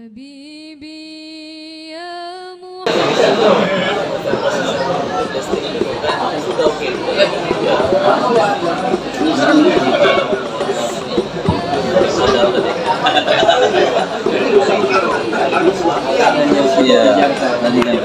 Habibi ya Muhammad. Iya, tadi kan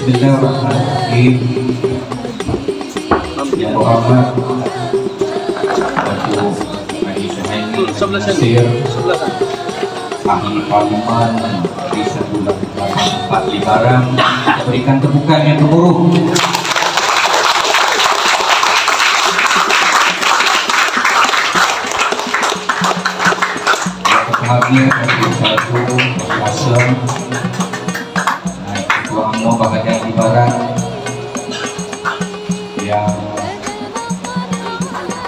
Bismillahirrahmanirrahim. Yang Muhammad Datuk Haji Suhaimi Nasir, Ahli Parlimen di sebulan 4 Libaran, berikan tepukan yang gemuruh. Yang berbahagia dari satu Hasan Ketua UMNO bahagian Libaran yang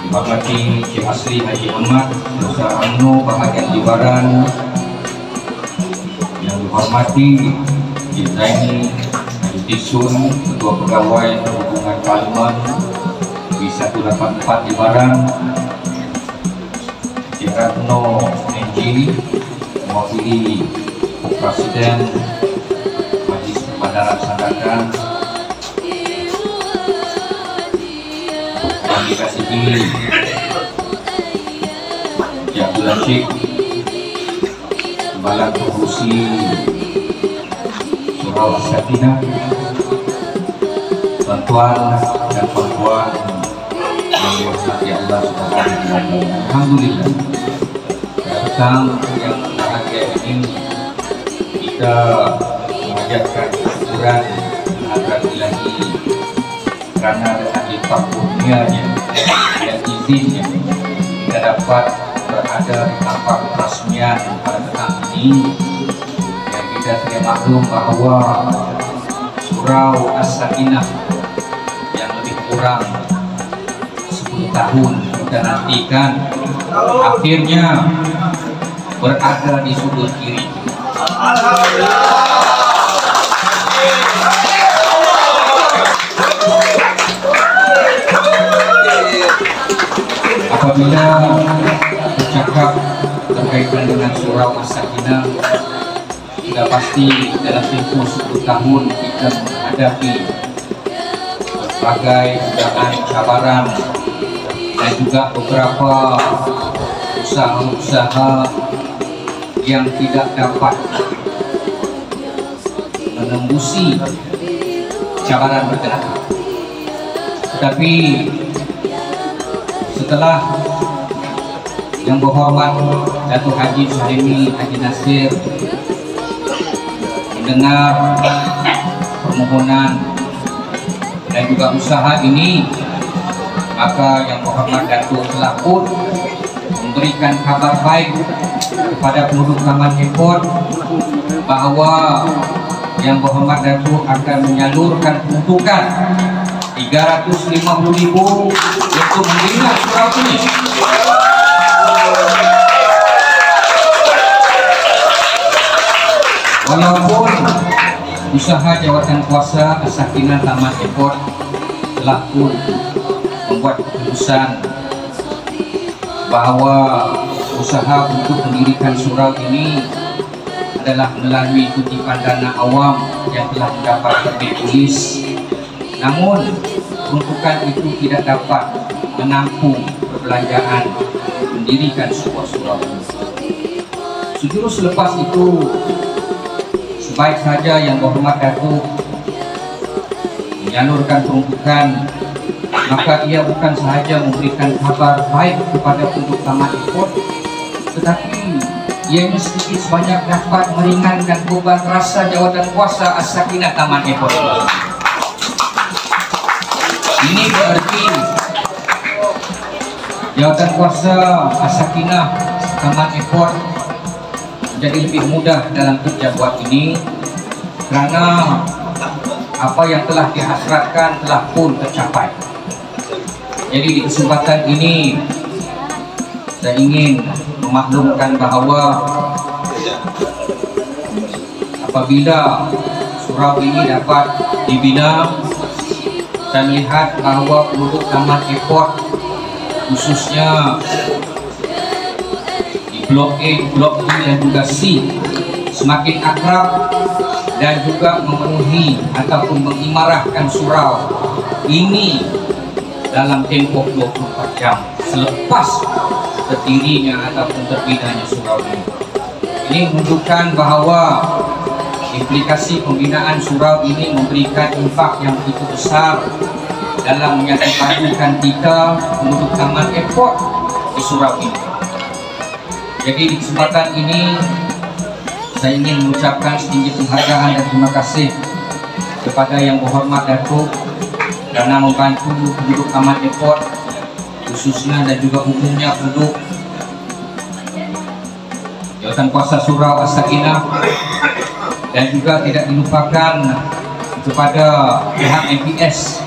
dibagati Cik Asli Haji Ahmad Dosa UMNO bahagian Libaran, yang dihormati Cik Zaini Haji Tisun Ketua Pegawai Perhubungan Parlimen di 184 Libaran, Cik Ratno NG mewakili Presiden Majlis Perbandaran Sandakan, yang dikasihi Cik Abdul Rashid Kepala Pengurusi Surau As-Sakinah, tuan-tuan dan puan-puan yang dirahmati Allah Subhanahu wa Ta'ala. Alhamdulillah, datang yang bahagia ini kita mengajarkan aturan agar ilahi kerana dengan lipat kurnianya dan izinnya kita dapat berada di tempat perasmian pada petang ini. Dan kita sedia maklum bahawa Surau As-Sakinah yang lebih kurang 10 tahun kita nantikan akhirnya berada di sudut kiri. Apabila bercakap berkaitan dengan Surau As-Sakinah, sudah pasti dalam tempoh 10 tahun kita menghadapi berbagai godaan cabaran dan juga beberapa usaha-usaha yang tidak dapat menembusi cabaran bergerak. Tetapi setelah yang berhormat Datuk Haji Suhaimi Haji Nasir mendengar permohonan dan juga usaha ini, maka yang berhormat Datuk telah pun memberikan kabar baik kepada penduduk Taman Epon bahawa yang berhormat Datuk akan menyalurkan peruntukan 350.000 untuk membina surau ini. Walaupun Usaha jawatan kuasa As-Sakinah Taman Airport telah pun membuat keputusan bahawa usaha untuk mendirikan surau ini adalah melalui kutipan dana awam yang telah mendapat terbit polis. Namun peruntukan itu tidak dapat menampung perbelanjaan mendirikan sebuah surau. Sejurus selepas itu, sebaik saja yang berhormat Datuk menyalurkan peruntukan, maka ia bukan sahaja memberikan kabar baik kepada penduduk Taman Airport, tetapi ianya sedikit sebanyak dapat meringankan beban rasa jawatan kuasa As-Sakinah Taman Airport. Ini berarti jawatan kuasa As-Sakinah Taman Airport menjadi lebih mudah dalam kerja buat ini, kerana apa yang telah dihasratkan telah pun tercapai. Jadi di kesempatan ini saya ingin memaklumkan bahawa apabila surau ini dapat dibina, saya melihat bahawa penduduk Taman Airport khususnya Blok A, Blok B dan juga C semakin akrab dan juga memenuhi ataupun mengimarahkan surau ini dalam tempoh 24 jam selepas berdirinya ataupun terbinanya surau ini. Ini menunjukkan bahawa implikasi pembinaan surau ini memberikan impak yang begitu besar dalam menyatukan kita penduduk Taman Airport di surau ini. Jadi di kesempatan ini saya ingin mengucapkan setinggi penghargaan dan terima kasih kepada yang berhormat Datuk kerana membantu penduduk Taman Airport khususnya dan juga umumnya penduduk jawatan kuasa surau As-Sakinah, dan juga tidak dilupakan kepada pihak MPS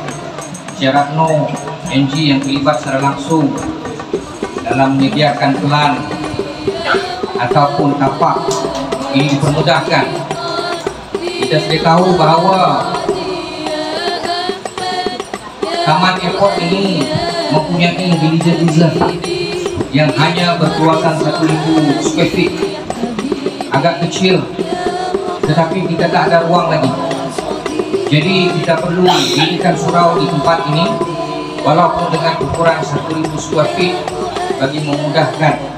Syaratno NG yang terlibat secara langsung dalam menyediakan pelan ataupun tapak. Ini dipermudahkan. Kita sudah tahu bahawa Taman Airport ini mempunyai villager reserve yang hanya berkuasaan 1,000 square feet, agak kecil, tetapi kita tak ada ruang lagi. Jadi kita perlu dirikan surau di tempat ini walaupun dengan ukuran 1,000 square feet bagi memudahkan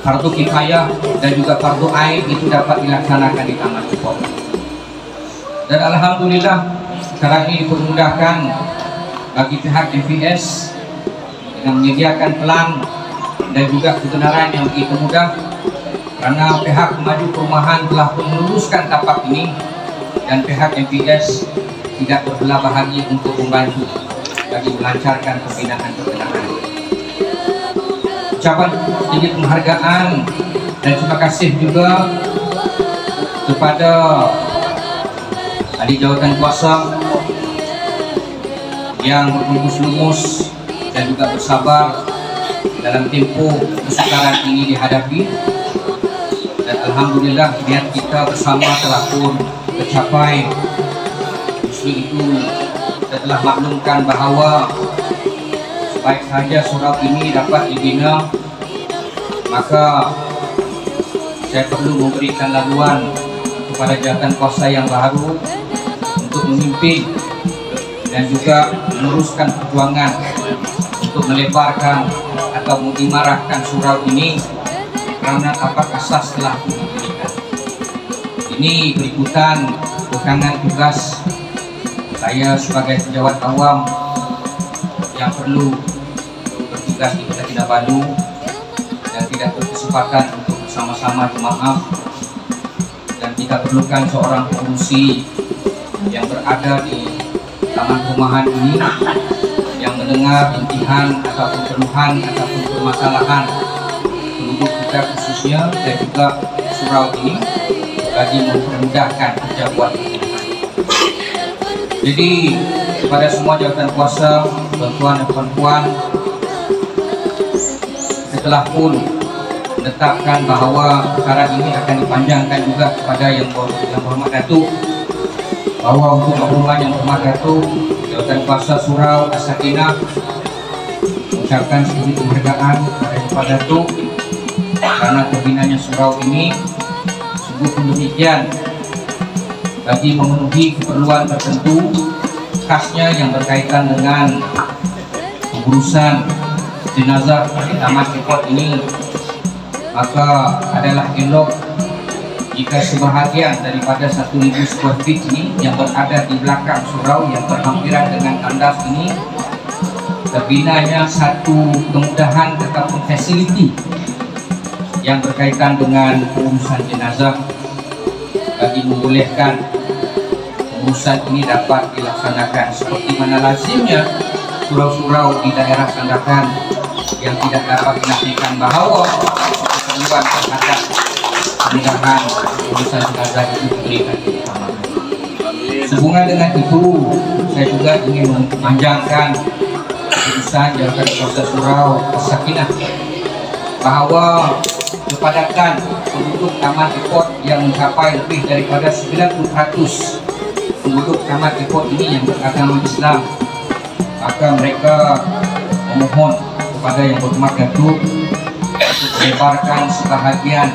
fardu kifayah dan juga fardu ain itu dapat dilaksanakan di Taman Airport. Dan alhamdulillah sekarang ini dipermudahkan bagi pihak MPS dengan menyediakan pelan dan juga kebenaran yang begitu mudah, karena pihak Maju Perumahan telah pun meluluskan tapak ini dan pihak MPS tidak berbelah bahagia untuk membantu bagi melancarkan pembinaan kebenaran. Ucapan tinggi penghargaan dan terima kasih juga kepada ahli jawatan kuasa yang berlumus-lumus dan juga bersabar dalam tempoh kesukaran ini dihadapi, dan alhamdulillah niat kita bersama telah pun tercapai. Justru itu kita telah maklumkan bahawa baik saja surau ini dapat dibina, maka saya perlu memberikan laluan kepada jawatan kuasa yang baru untuk memimpin dan juga meneruskan perjuangan untuk melebarkan atau mengimarahkan surau ini, kerana tapak asas telah diberikan. Ini berikutan kekangan tugas saya sebagai pejabat awam yang perlu bertugas di Kota Kinabalu dan tidak berkesempatan untuk bersama-sama jemaah, dan kita perlukan seorang pengurusi yang berada di Taman Perumahan ini yang mendengar intihan ataupun keluhan ataupun permasalahan penduduk kita khususnya dan juga surau ini bagi mempermudahkan kerja buat kita. Jadi kepada semua jawatan kuasa, tuan-tuan dan puan-puan, setelah pun menetapkan bahawa perkara ini akan dipanjangkan juga kepada yang berhormat Datuk, bahawa untuk makluman yang berhormat Datuk, Jawatan Kuasa Surau As-Sakinah mengucapkan sedikit penghargaan kepada Datuk karena terbinanya surau ini sungguh pun demikian bagi memenuhi keperluan tertentu, khasnya yang berkaitan dengan pengurusan jenazah di Taman Depot ini, maka adalah elok jika sebahagian daripada 1.000 square feet ini yang berada di belakang surau yang berhampiran dengan kandas ini terbinanya satu kemudahan ataupun fasiliti yang berkaitan dengan pengurusan jenazah bagi membolehkan pengurusan ini dapat dilaksanakan seperti mana lazimnya surau-surau di daerah Sandakan yang tidak dapat menafikan bahawa keperluan terhadap kemudahan pengurusan jenazah itu diberikan keutamaan. Sehubungan dengan itu, saya juga ingin memanjangkan keputusan Jawatan Kuasa Surau As-Sakinah bahawa kepadatan penduduk Taman Depot yang mencapai lebih daripada 90% penduduk Taman Depot ini yang beragama Islam, maka mereka memohon kepada yang berhormat Datuk untuk melebarkan sebahagian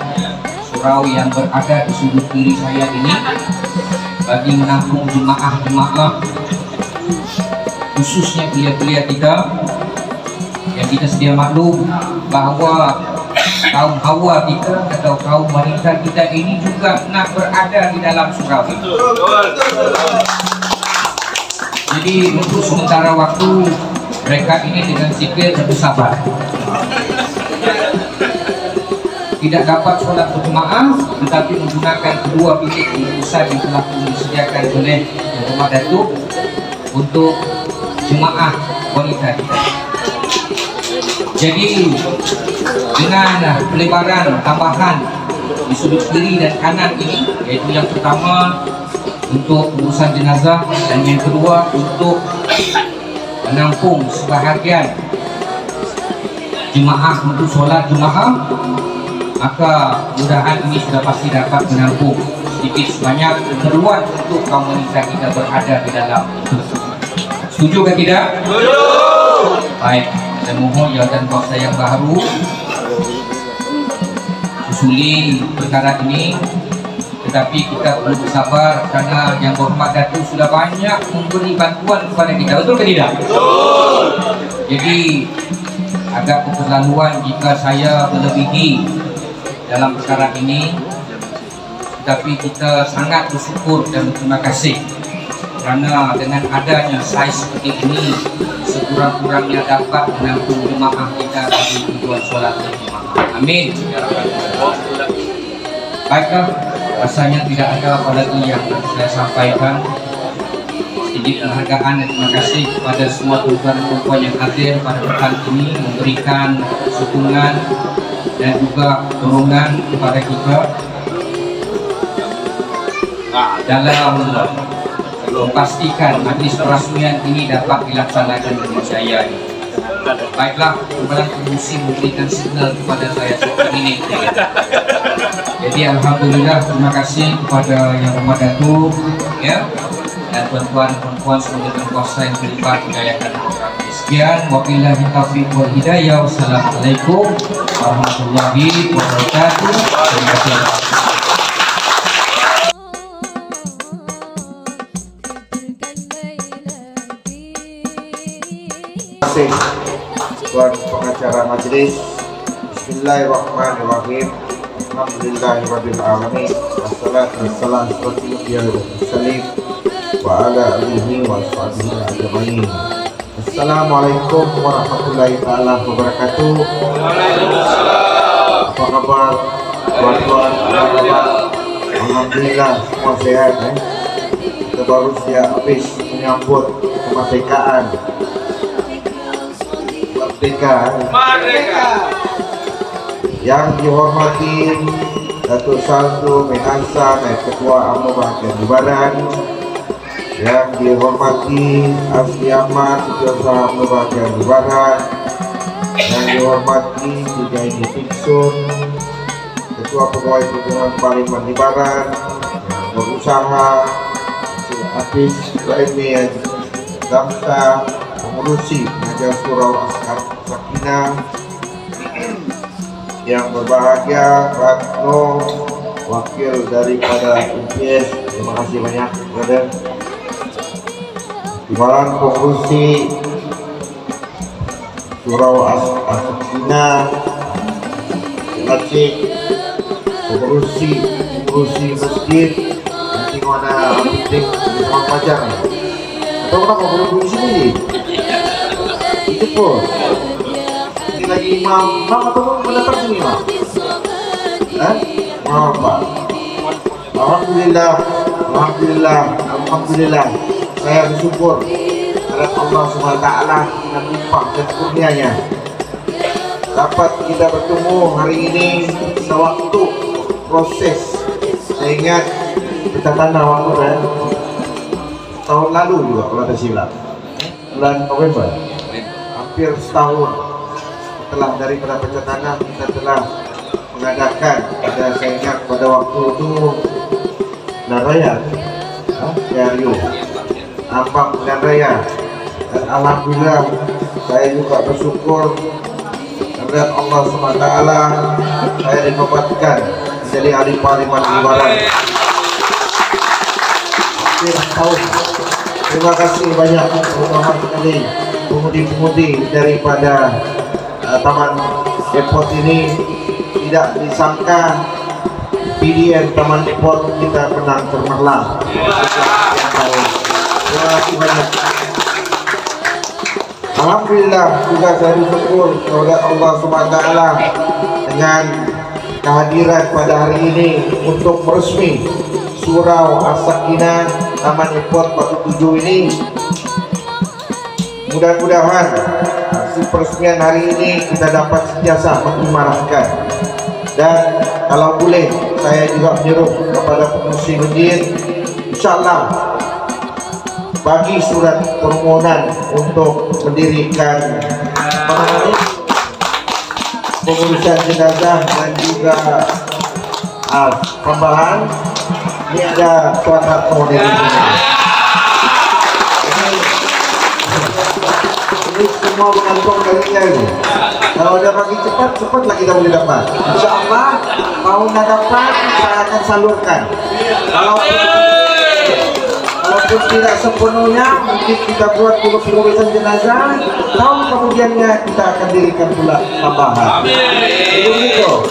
surau yang berada di sudut kiri saya ini bagi menampung jemaah-jemaah, khususnya belia-belia kita yang kita sedia maklum bahawa kaum hawa kita atau kaum wanita kita ini juga nak berada di dalam surau itu. Jadi untuk sementara waktu mereka ini dengan zikir dan bersabar tidak dapat sholat berjemaah, tetapi menggunakan kedua bilik pengurusan yang telah disediakan oleh Yang Berhormat Datuk untuk jemaah wanita kita. Jadi dengan pelebaran tambahan di sudut kiri dan kanan ini, yaitu yang pertama untuk pengurusan jenazah dan yang kedua untuk menampung sebahagian jemaah untuk solat jemaah, maka mudahan ini sudah pasti dapat menampung sedikit sebanyak keperluan untuk kaum wanita kita berada di dalam. Setuju ke tidak? Setuju. Baik, saya mohon jawatan kuasa yang baru usuli perkara ini, tetapi kita perlu bersabar karena Yang Berhormat Datuk sudah banyak memberi bantuan kepada kita, betul ke tidak? Betul. Jadi agak keterlaluan jika saya melebihi dalam perkara ini, tetapi kita sangat bersyukur dan berterima kasih karena dengan adanya saiz seperti ini sekurang-kurangnya dapat menampung jemaah kita bagi tujuan solat berjemaah. Amin. Baiklah, rasanya tidak ada apa lagi yang saya sampaikan. Sedikit penghargaan dan terima kasih kepada semua tuan-tuan dan puan yang hadir pada pekan ini, memberikan sokongan dan juga dorongan kepada kita dalam memastikan majlis perasmian ini dapat dilaksanakan dengan jaya. Baiklah, kembali fungsi memberikan signal kepada saya seperti ini. Jadi alhamdulillah, terima kasih kepada Yang Berhormat Datuk ya, dan tuan-tuan dan puan semoga berkuasa yang terlibat menjayakan program ini. Sekian, wabillahi taufiq wal hidayah. Wassalamualaikum warahmatullahi wabarakatuh. Terima kasih. Tuan pengacara majlis. Bismillahirrahmanirrahim. Alhamdulillahirabbil alamin. Wassalatu wassalamu ala alihi wa sahbihi ajma'in. Assalamualaikum warahmatullahi taala wabarakatuh. Waalaikumsalam. Apa kabar tuan-tuan? Alhamdulillah semua sehat Kita baru siap habis menyambut kemerdekaan. Merdeka. Yang dihormati Datuk Saldo Menansa dan Ketua UMNO Bahagian Barat, yang dihormati Asri Ahmad Ketua UMNO Bahagian Barat, yang dihormati Tijaini Fiksun Ketua Pegawai Perhubungan Parlimen Libaran, berusaha, Hafiz Laimi Damsa, pengurusi Majelis Surau As-Sakinah, yang berbahagia Ratno, wakil daripada UPS, terima kasih banyak brother. Timbalan pengurusi Surau As-Sakinah, pengurusi masjid, nanti mana meeting di Taman Pajar atau kenapa berdua di sini? Itu pun ini lagi imam atau mendapat sini imam? Pak. Alhamdulillah saya bersyukur kepada Allah SWT dengan limpah dan kurnianya dapat kita bertemu hari ini sewaktu proses. Saya ingat kita tanah waktu tahun lalu juga kalau tak silap, bulan November, hampir setahun setelah daripada pecah tanah kita telah mengadakan saya ingat pada waktu itu Naraya Rio Ampang dan Raya, dan alhamdulillah saya juga bersyukur kepada Allah SWT saya dinobatkan menjadi ahli parlimen Libaran. Terima kasih banyak terutama sekali pemudi-pemudi daripada Taman Depot ini. Tidak disangka PDN Taman Depot kita menang cemerlang. Terima kasih banyak. Alhamdulillah juga saya bersyukur kepada Allah SWT dengan kehadiran pada hari ini untuk meresmi Surau As-Sakinah Taman Depot 47 ini. Mudah-mudahan hasil peresmian hari ini kita dapat sentiasa mengimarahkan, dan kalau boleh saya juga menyeru kepada pengurusi masjid, insyaallah bagi surat permohonan untuk mendirikan pengurusan jenazah dan juga pembahan. Ini ada Tuan Ratno dari sini. Ini semua bergantung darinya ini. Kalau udah bagi cepat lah kita boleh dapat. Insyaallah mau nggak dapat saya akan salurkan. Walaupun tidak sepenuhnya, mungkin kita buat dulu pengurusan jenazah, tahun kemudiannya kita akan dirikan pula tambahan. Begitu.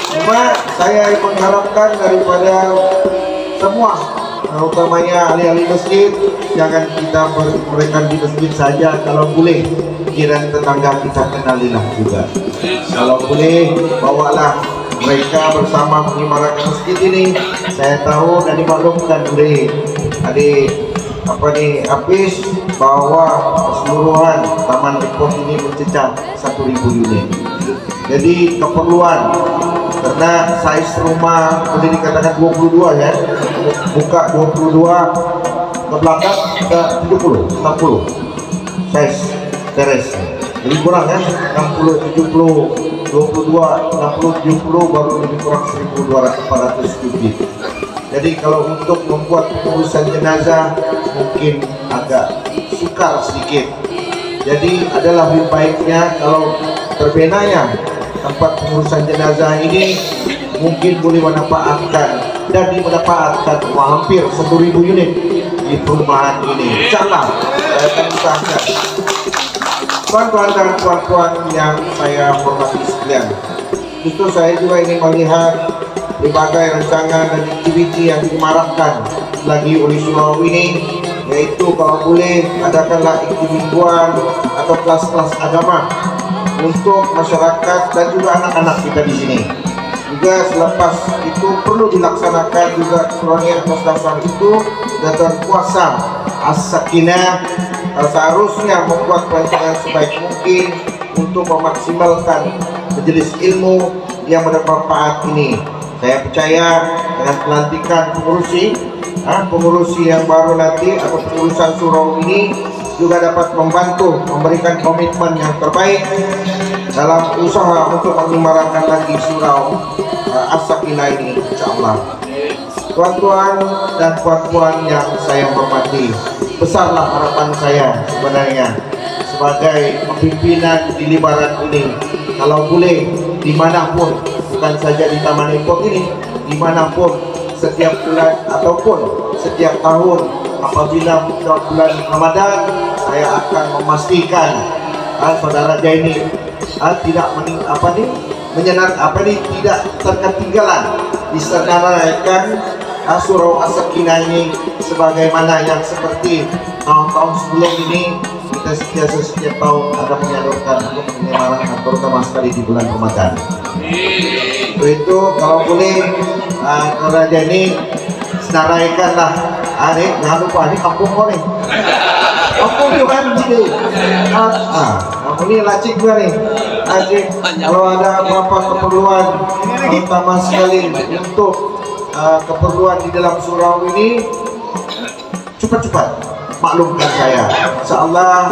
Cuma saya mengharapkan daripada semua, utamanya ahli-ahli masjid, jangan kita mereka di masjid saja, kalau boleh jiran tetangga kita kenalilah juga. Kalau boleh bawalah mereka bersama mengimarahkan masjid ini. Saya tahu dan dimaklumkan oleh Hafiz bahwa keseluruhan Taman Depot ini mencecah 1.000 unit. Jadi keperluan, karena size rumah boleh dikatakan 22 ya, buka 22 ke belakang ke 60 size teres. Jadi kurang ya, 60, 70, 22, 60, 70 baru lebih kurang 1.200-400 kubik. Jadi kalau untuk membuat pengurusan jenazah mungkin agak sukar sedikit. Jadi adalah lebih baiknya kalau terbenanya tempat pengurusan jenazah ini mungkin boleh memanfaatkan dan dimanfaatkan hampir 1.000 unit di perumahan ini. Insyaallah saya akan usahakan. Tuan-tuan dan puan-puan yang saya hormati sekalian, justru saya juga ingin melihat berbagai rancangan dan aktiviti yang dimarahkan lagi oleh surau ini, yaitu kalau boleh adakanlah aktivitian atau kelas-kelas agama untuk masyarakat dan juga anak-anak kita di sini. Juga selepas itu perlu dilaksanakan juga kronia atas dasar itu dan puasa As-Sakinah seharusnya membuat perancangan sebaik mungkin untuk memaksimalkan majelis ilmu yang bermanfaat ini. Saya percaya dengan pelantikan pengurusi yang baru nanti atau pengurusan surau ini juga dapat membantu memberikan komitmen yang terbaik dalam usaha untuk menyemarakkan lagi surau As-Sakinah ini, insyaallah. Tuan-tuan dan puan-puan yang saya hormati, besarlah harapan saya sebenarnya sebagai pimpinan di Libaran ini, kalau boleh dimanapun, bukan saja di Taman Epok ini, dimanapun setiap bulan ataupun setiap tahun apabila bulan Ramadan, saya akan memastikan saudara Jaini tidak tidak terketinggalan disenaraikan surau As-Sakinah ini sebagaimana yang seperti tahun-tahun sebelum ini. Kita setiap tahun ada menyalurkan untuk menyemarakkan, terutama sekali di bulan Ramadan. Itu kalau boleh Raja ini senaraikanlah. Jangan lupa ini kampung kau nih. Kampung juga kan sini. Kampung ini lacik juga nih. Lacik. Kalau ada apa-apa keperluan, terutama sekali untuk keperluan di dalam surau ini, cepat-cepat maklumkan saya. Insyaallah,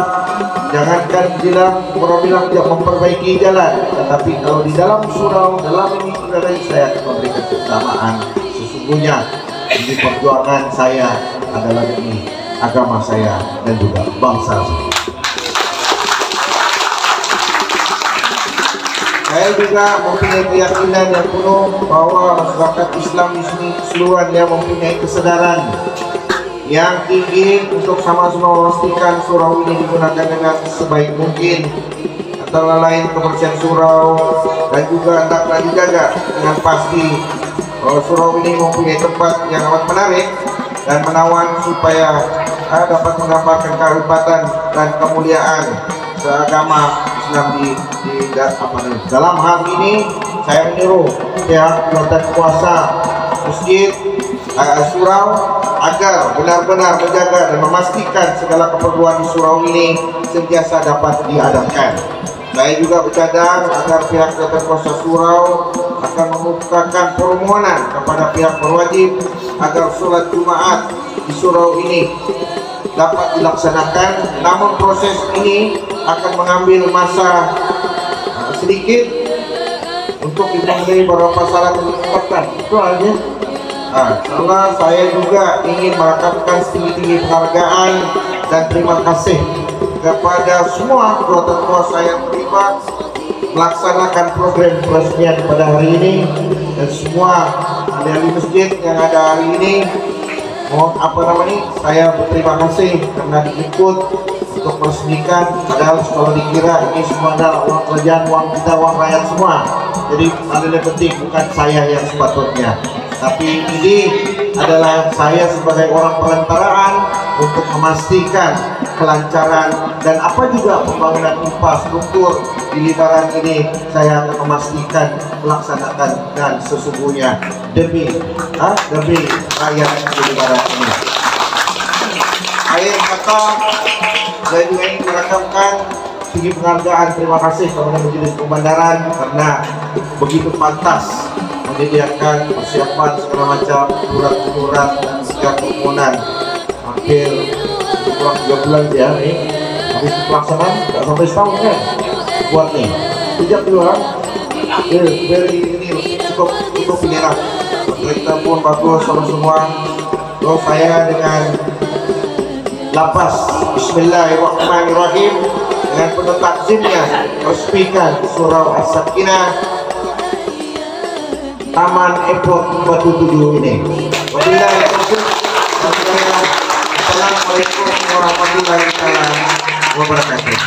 jangankan bilang tidak memperbaiki jalan, tetapi kalau di dalam surau, dalam ini saudara, saya akan memberikan keutamaan. Sesungguhnya ini perjuangan saya adalah demi agama saya dan juga bangsa saya. Saya juga mempunyai keyakinan yang penuh bahwa masyarakat Islam di sini seluruhnya mempunyai kesadaran yang tinggi untuk sama-sama memastikan surau ini digunakan dengan sebaik mungkin, antara lain kebersihan surau dan juga hendaklah dijaga dengan pasti bahwa surau ini mempunyai tempat yang amat menarik dan menawan supaya dapat menggambarkan kehebatan dan kemuliaan seagama Islam dalam hal ini. Saya meniru pihak dan kuasa masjid surau agar benar-benar menjaga dan memastikan segala keperluan di surau ini sentiasa dapat diadakan. Saya juga bercadang agar pihak tata kuasa surau akan membukakan permohonan kepada pihak berwajib agar sholat Jumat di surau ini dapat dilaksanakan, namun proses ini akan mengambil masa sedikit untuk dipenuhi beberapa syarat yang ditetapkan. Itu aja. Karena saya juga ingin melakukan setinggi-tinggi penghargaan dan terima kasih kepada semua anggota kuasa yang terlibat melaksanakan program peresmian pada hari ini, dan semua ahli masjid yang ada hari ini. Saya berterima kasih karena diikut untuk meresmikan, padahal kalau dikira ini semua adalah uang kerjaan, uang kita, uang rakyat semua. Jadi yang penting bukan saya yang sepatutnya, tapi ini adalah saya sebagai orang perantaraan untuk memastikan kelancaran dan apa juga pembangunan infrastruktur di Libaran ini. Saya akan memastikan melaksanakan dan sesungguhnya demi rakyat di Libaran ini. Akhir kata, saya juga ingin merakamkan tinggi penghargaan terima kasih kepada Majelis Pembandaran karena begitu pantas menyediakan persiapan segala macam surat-surat dan segala permohonan hampir kurang 3 bulan ya nih, habis pelaksanaan nggak sampai setahun kan buat nih sejak keluar ini cukup inilah kita pun bagus sama semua. Terus saya dengan lapas Bismillahirrahmanirrahim dengan penuh takzimnya resmikan surau As-Sakinah Taman Epok Batu Tujuh ini. Wabillahi taufiq. Assalamualaikum warahmatullahi wabarakatuh.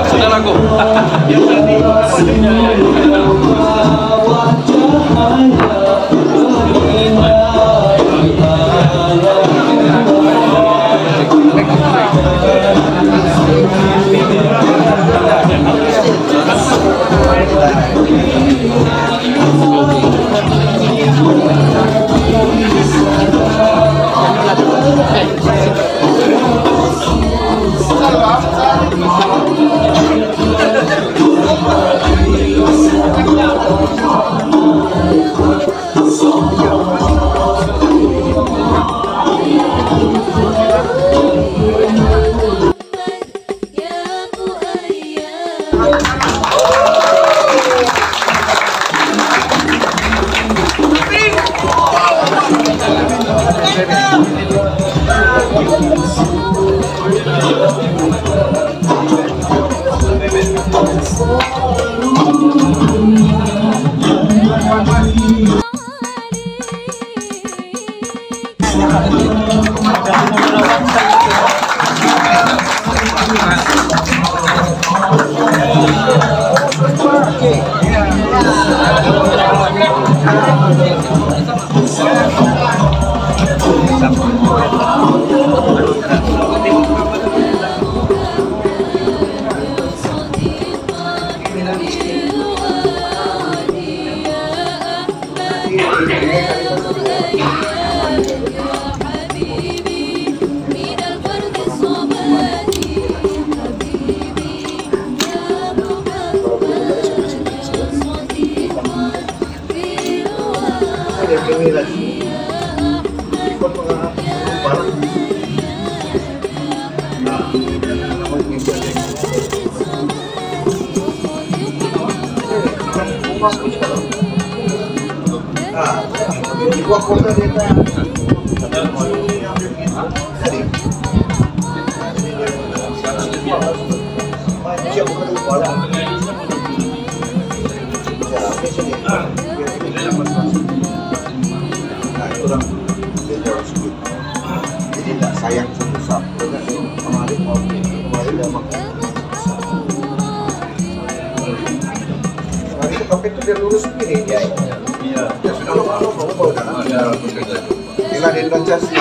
Saudaraku. Jadi tak sayang susah. Kemarin dah makan. Hari itu kafe itu dia lurus begini dia. Iya. Dia sudah lama dah. Bila dia baca sih.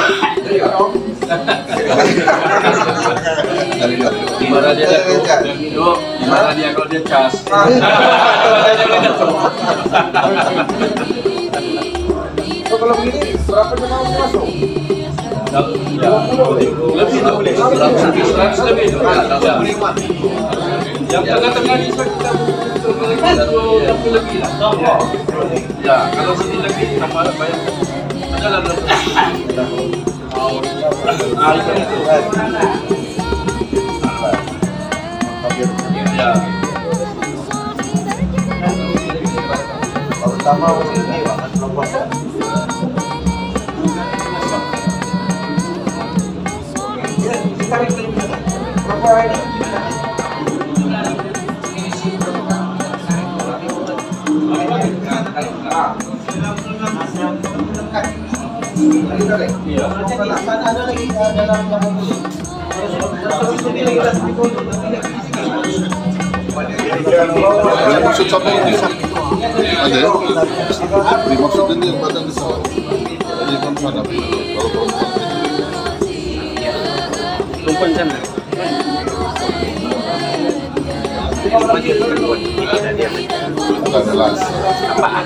Gimana dia duduk? Gimana dia kalau dia cas? Kalau begini berapa jam mau masuk? Lebih tak boleh. 100 lebih tu. Yang tengah-tengah ni kita lebih lah. Ya, kalau sini lagi tambah banyak. Adalah lebih. Ikan itu. Ya. Pertama ini akan puasa. Maksud sampai ini ada ya? Dimaksud ini yang badan besar. Jadi kan mana kalau perempuan Tumpuan sana. bukan jelas. Apaan?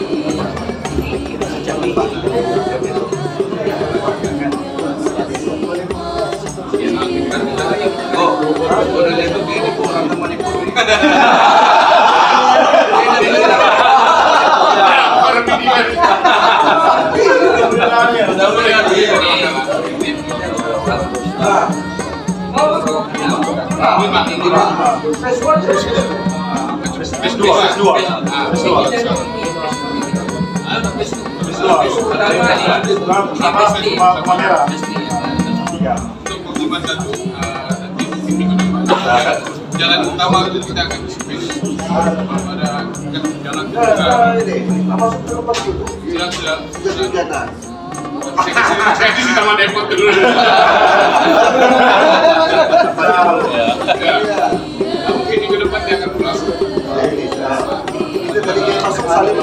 Jalan utama itu kita akan space. Ada jalan sudah. Saya di taman depot dulu. Mungkin minggu depan dia akan pulang.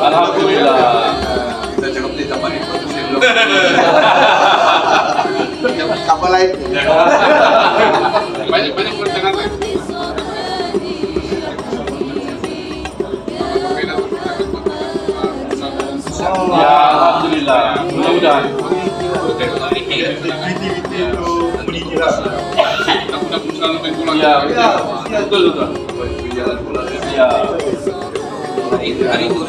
Alhamdulillah. Kita cakap di taman depot sebelum. Kapal lain. Banyak perencanaan lain. Ya, alhamdulillah. Mudah-mudahan. Ya, betul betul. Ya. Hari itu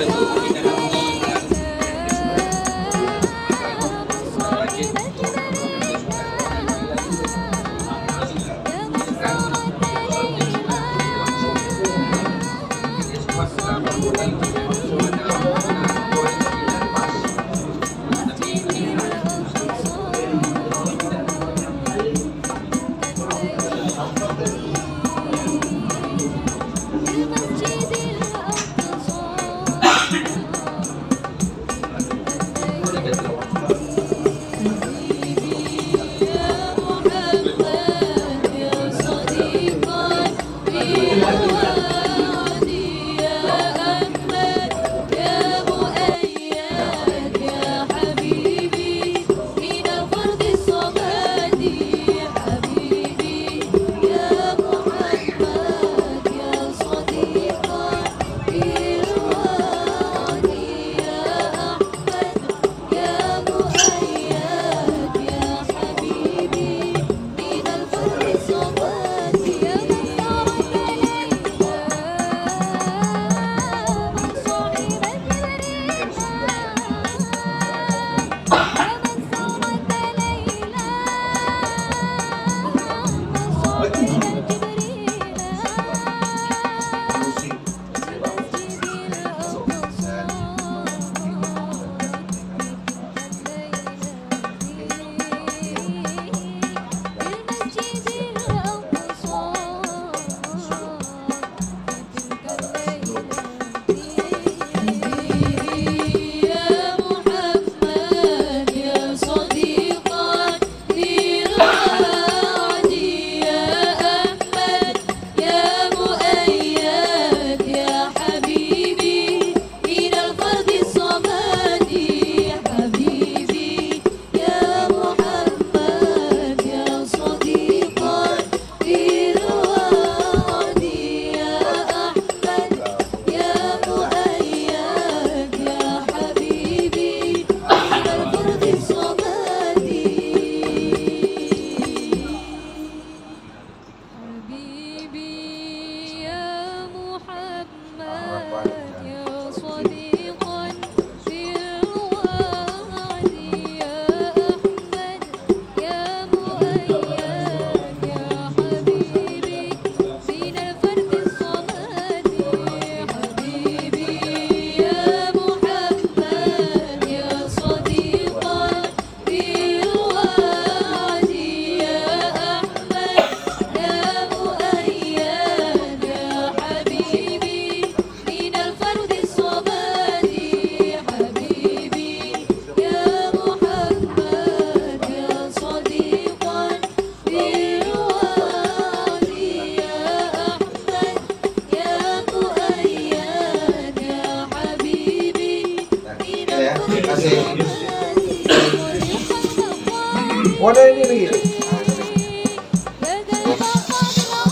Warna ini begitu.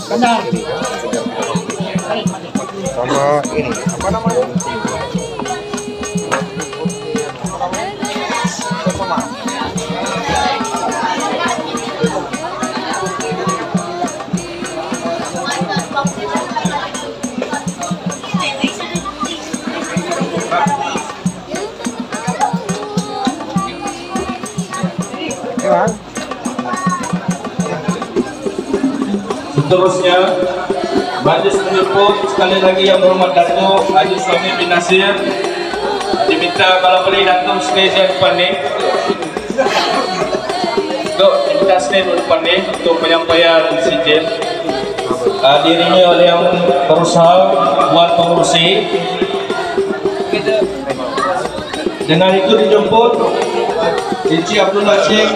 Benar. Sama ini apa namanya? Seterusnya, Majelis menyebut sekali lagi yang berhormat Datuk Haji Suami bin Nasir diminta kalau boleh Datuk stay di depan ni. Datuk diminta stay di depan ni untuk penyampaian sijil. Dirinya oleh yang berusaha buat pengurusi. Dengan itu dijemput Encik Abdullah Sheikh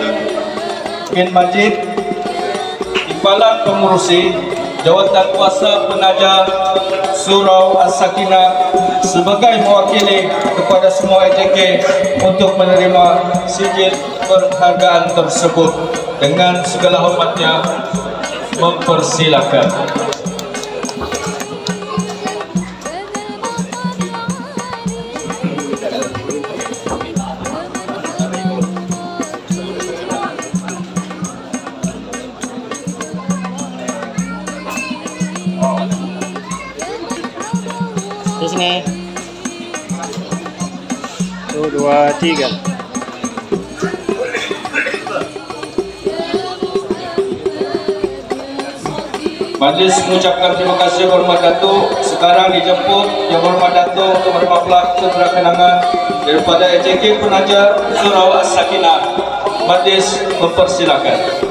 bin Majid, Kepala Pengurusi Jawatan Kuasa Penaja Surau As-Sakinah sebagai mewakili kepada semua AJK untuk menerima sijil penghargaan tersebut. Dengan segala hormatnya mempersilakan. Di sini. 1, 2, 3. Majlis mengucapkan terima kasih Hormat Datuk. Sekarang dijemput Yang Hormat Datuk untuk menerima pelak cedera kenangan daripada AJK Penaja Surau As-Sakinah. Majlis mempersilakan.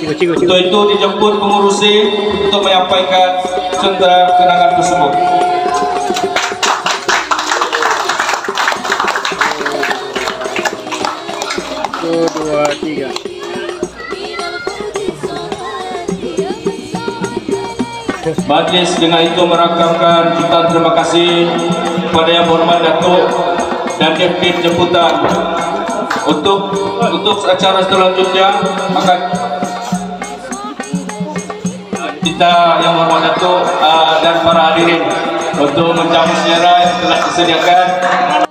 Untuk itu dijemput pengurusi untuk menyampaikan cedera kenangan tersebut. Majlis dengan itu merakamkan jutaan terima kasih kepada Yang Berhormat Datuk dan Deputi Jemputan. Untuk acara selanjutnya akan kita Yang Berhormat Datuk dan para hadirin untuk menjamu sejarah yang telah disediakan